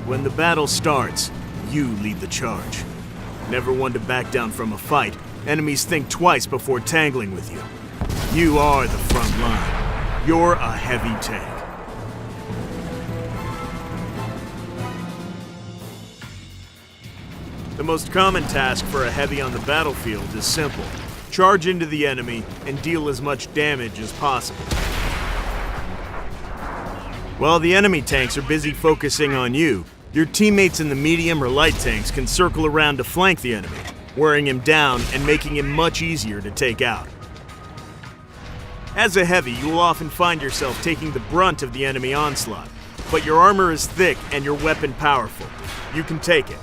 When the battle starts, you lead the charge. Never one to back down from a fight, enemies think twice before tangling with you. You are the front line. You're a heavy tank. The most common task for a heavy on the battlefield is simple. Charge into the enemy and deal as much damage as possible. While the enemy tanks are busy focusing on you, your teammates in the medium or light tanks can circle around to flank the enemy, wearing him down and making him much easier to take out. As a heavy, you will often find yourself taking the brunt of the enemy onslaught, but your armor is thick and your weapon powerful. You can take it.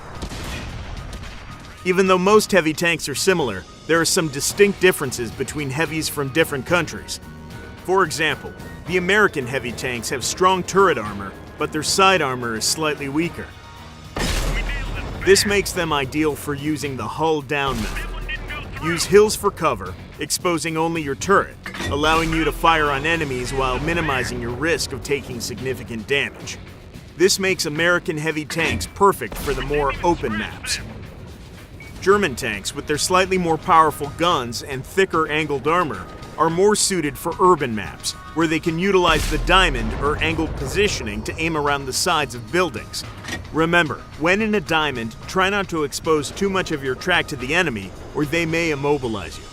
Even though most heavy tanks are similar, there are some distinct differences between heavies from different countries. For example, the American heavy tanks have strong turret armor, but their side armor is slightly weaker. This makes them ideal for using the hull down method. Use hills for cover, exposing only your turret, allowing you to fire on enemies while minimizing your risk of taking significant damage. This makes American heavy tanks perfect for the more open maps. German tanks, with their slightly more powerful guns and thicker angled armor, are more suited for urban maps, where they can utilize the diamond or angled positioning to aim around the sides of buildings. Remember, when in a diamond, try not to expose too much of your track to the enemy, or they may immobilize you.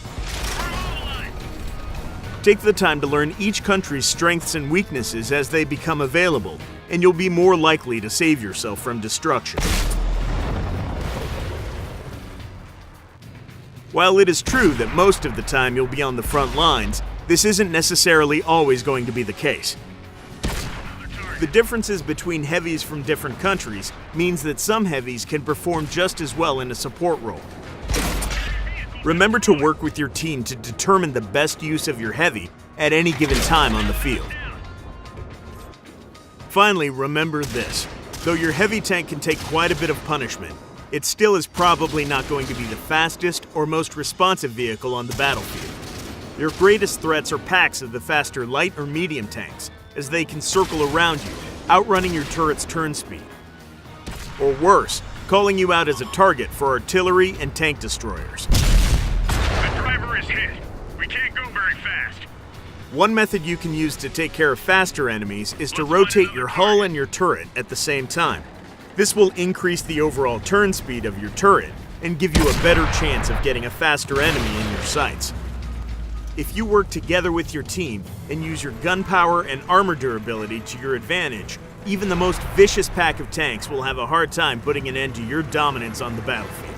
Take the time to learn each country's strengths and weaknesses as they become available, and you'll be more likely to save yourself from destruction. While it is true that most of the time you'll be on the front lines, this isn't necessarily always going to be the case. The differences between heavies from different countries means that some heavies can perform just as well in a support role. Remember to work with your team to determine the best use of your heavy at any given time on the field. Finally, remember this. Though your heavy tank can take quite a bit of punishment, it still is probably not going to be the fastest or most responsive vehicle on the battlefield. Your greatest threats are packs of the faster light or medium tanks, as they can circle around you, outrunning your turret's turn speed. Or worse, calling you out as a target for artillery and tank destroyers. The driver is hit. We can't go very fast. One method you can use to take care of faster enemies is to rotate your hull and your turret at the same time. This will increase the overall turn speed of your turret and give you a better chance of getting a faster enemy in your sights. If you work together with your team and use your gun power and armor durability to your advantage, even the most vicious pack of tanks will have a hard time putting an end to your dominance on the battlefield.